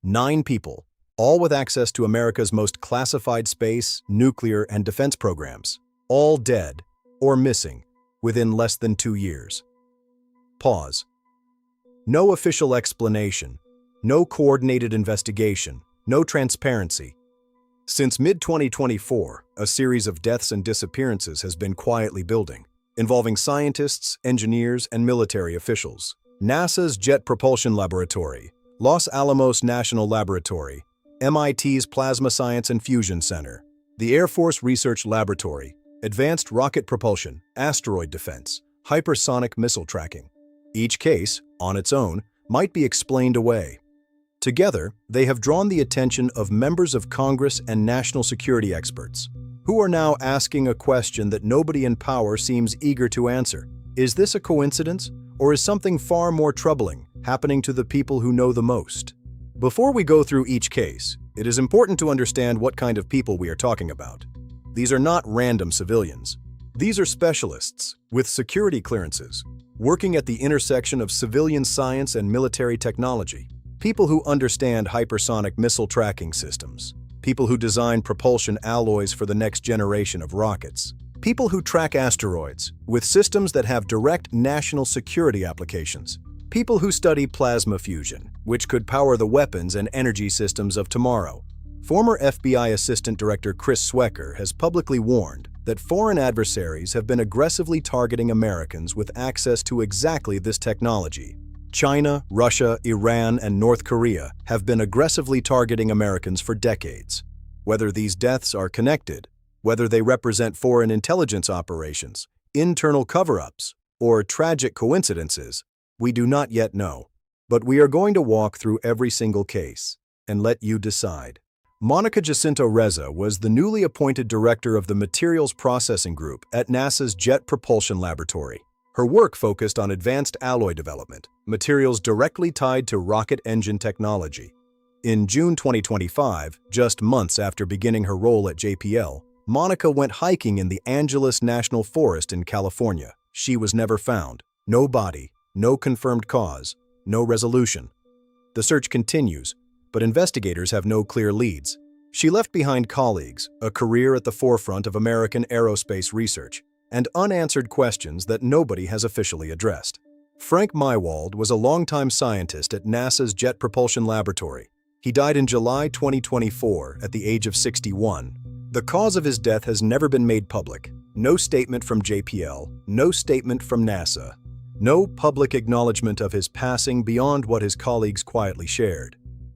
9 people, all with access to America's most classified space, nuclear, and defense programs, all dead or missing within less than 2 years. Pause. No official explanation, no coordinated investigation, no transparency. Since mid-2024, a series of deaths and disappearances has been quietly building, involving scientists, engineers, and military officials. NASA's Jet Propulsion Laboratory, Los Alamos National Laboratory, MIT's Plasma Science and Fusion Center, the Air Force Research Laboratory, Advanced Rocket Propulsion, Asteroid Defense, Hypersonic Missile Tracking. Each case, on its own, might be explained away. Together, they have drawn the attention of members of Congress and national security experts, who are now asking a question that nobody in power seems eager to answer. Is this a coincidence, or is something far more troubling happening to the people who know the most? Before we go through each case, it is important to understand what kind of people we are talking about. These are not random civilians. These are specialists with security clearances, working at the intersection of civilian science and military technology. People who understand hypersonic missile tracking systems. People who design propulsion alloys for the next generation of rockets. People who track asteroids with systems that have direct national security applications. People who study plasma fusion, which could power the weapons and energy systems of tomorrow. Former FBI Assistant Director Chris Swecker has publicly warned that foreign adversaries have been aggressively targeting Americans with access to exactly this technology. China, Russia, Iran, and North Korea have been aggressively targeting Americans for decades. Whether these deaths are connected, whether they represent foreign intelligence operations, internal cover-ups, or tragic coincidences, we do not yet know. But we are going to walk through every single case and let you decide. Monica Jacinto Reza was the newly appointed director of the Materials Processing Group at NASA's Jet Propulsion Laboratory. Her work focused on advanced alloy development, materials directly tied to rocket engine technology. In June 2025, just months after beginning her role at JPL, Monica went hiking in the Angeles National Forest in California. She was never found. No body, no confirmed cause, no resolution. The search continues, but investigators have no clear leads. She left behind colleagues, a career at the forefront of American aerospace research, and unanswered questions that nobody has officially addressed. Frank Mywald was a longtime scientist at NASA's Jet Propulsion Laboratory. He died in July 2024 at the age of 61. The cause of his death has never been made public. No statement from JPL, no statement from NASA, no public acknowledgement of his passing beyond what his colleagues quietly shared.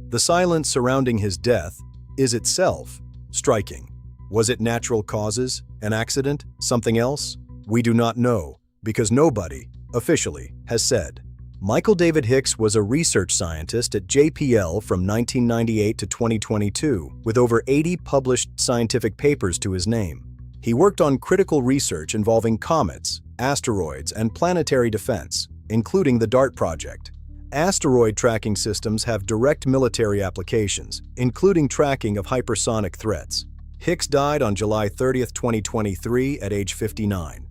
The silence surrounding his death is itself striking. Was it natural causes, an accident, something else? We do not know, because nobody, officially, has said. Michael David Hicks was a research scientist at JPL from 1998 to 2022, with over 80 published scientific papers to his name. He worked on critical research involving comets, asteroids, and planetary defense, including the DART project. Asteroid tracking systems have direct military applications, including tracking of hypersonic threats. Hicks died on July 30, 2023 at age 59.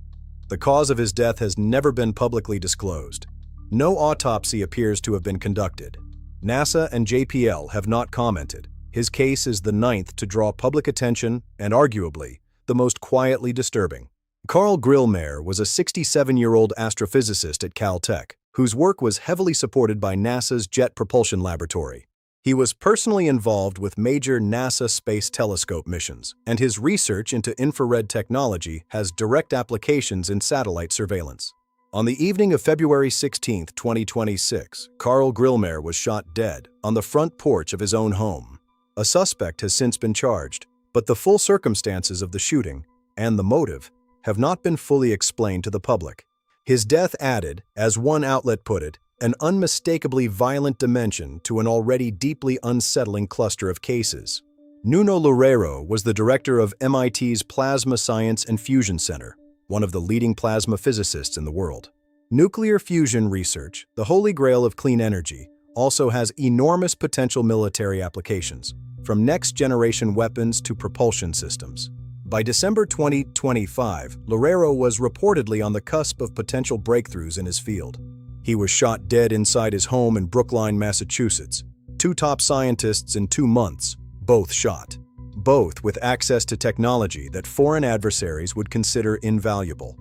The cause of his death has never been publicly disclosed. No autopsy appears to have been conducted. NASA and JPL have not commented. His case is the 9th to draw public attention and, arguably, the most quietly disturbing. Carl Grillmeyer was a 67-year-old astrophysicist at Caltech, whose work was heavily supported by NASA's Jet Propulsion Laboratory. He was personally involved with major NASA Space Telescope missions, and his research into infrared technology has direct applications in satellite surveillance. On the evening of February 16, 2026, Carl Grillmeyer was shot dead on the front porch of his own home. A suspect has since been charged, but the full circumstances of the shooting and the motive have not been fully explained to the public. His death added, as one outlet put it, an unmistakably violent dimension to an already deeply unsettling cluster of cases. Nuno Loureiro was the director of MIT's Plasma Science and Fusion Center, one of the leading plasma physicists in the world. Nuclear fusion research, the holy grail of clean energy, also has enormous potential military applications, from next-generation weapons to propulsion systems. By December 2025, Loureiro was reportedly on the cusp of potential breakthroughs in his field. He was shot dead inside his home in Brookline, Massachusetts. Two top scientists in 2 months, both shot. Both with access to technology that foreign adversaries would consider invaluable.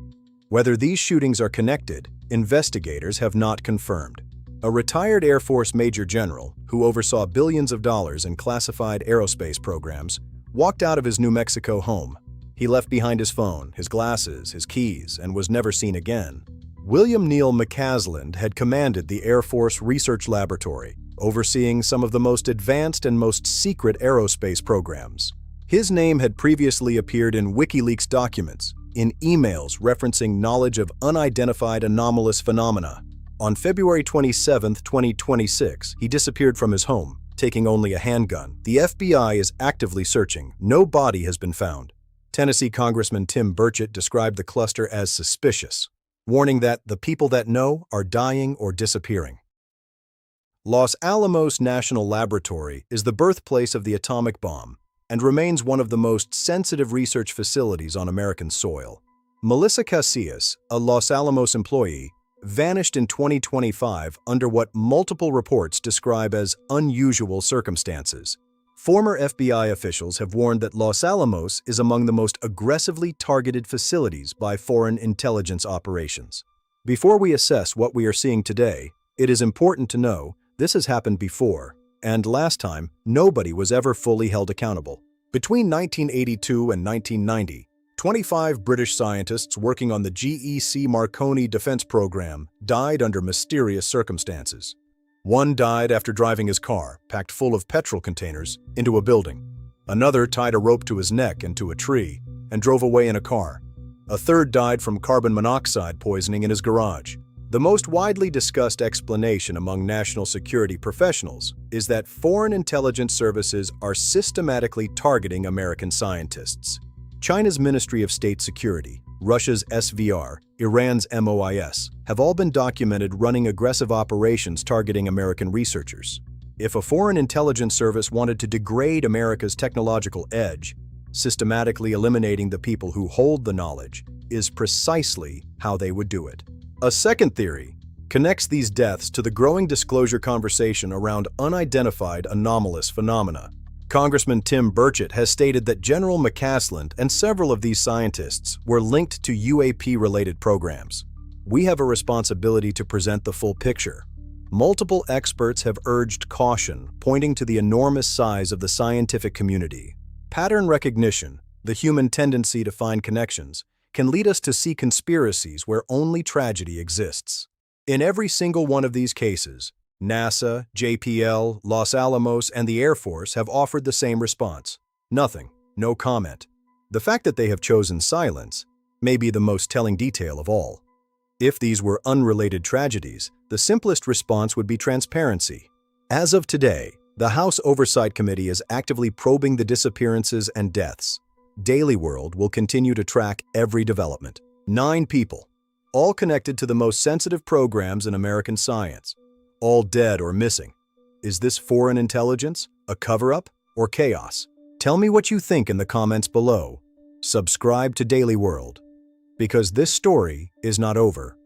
Whether these shootings are connected, investigators have not confirmed. A retired Air Force Major General, who oversaw billions of dollars in classified aerospace programs, walked out of his New Mexico home. He left behind his phone, his glasses, his keys, and was never seen again. William Neal McCasland had commanded the Air Force Research Laboratory, overseeing some of the most advanced and most secret aerospace programs. His name had previously appeared in WikiLeaks documents, in emails referencing knowledge of unidentified anomalous phenomena. On February 27, 2026, he disappeared from his home, taking only a handgun. The FBI is actively searching. No body has been found. Tennessee Congressman Tim Burchett described the cluster as suspicious, warning that the people that know are dying or disappearing. Los Alamos National Laboratory is the birthplace of the atomic bomb and remains one of the most sensitive research facilities on American soil. Melissa Casillas, a Los Alamos employee, vanished in 2025 under what multiple reports describe as unusual circumstances. Former FBI officials have warned that Los Alamos is among the most aggressively targeted facilities by foreign intelligence operations. Before we assess what we are seeing today, it is important to know this has happened before, and last time, nobody was ever fully held accountable. Between 1982 and 1990, 25 British scientists working on the GEC-Marconi defense program died under mysterious circumstances. One died after driving his car, packed full of petrol containers, into a building. Another tied a rope to his neck and to a tree and drove away in a car. A third died from carbon monoxide poisoning in his garage. The most widely discussed explanation among national security professionals is that foreign intelligence services are systematically targeting American scientists. China's Ministry of State Security, Russia's SVR, Iran's MOIS, have all been documented running aggressive operations targeting American researchers. If a foreign intelligence service wanted to degrade America's technological edge, systematically eliminating the people who hold the knowledge is precisely how they would do it. A second theory connects these deaths to the growing disclosure conversation around unidentified anomalous phenomena. Congressman Tim Burchett has stated that General McCasland and several of these scientists were linked to UAP-related programs. We have a responsibility to present the full picture. Multiple experts have urged caution, pointing to the enormous size of the scientific community. Pattern recognition, the human tendency to find connections, can lead us to see conspiracies where only tragedy exists. In every single one of these cases, NASA, JPL, Los Alamos, and the Air Force have offered the same response. Nothing, no comment. The fact that they have chosen silence may be the most telling detail of all. If these were unrelated tragedies, the simplest response would be transparency. As of today, the House Oversight Committee is actively probing the disappearances and deaths. Daily World will continue to track every development. 9 people, all connected to the most sensitive programs in American science. All dead or missing. Is this foreign intelligence, a cover-up, or chaos? Tell me what you think in the comments below. Subscribe to Daily World, because this story is not over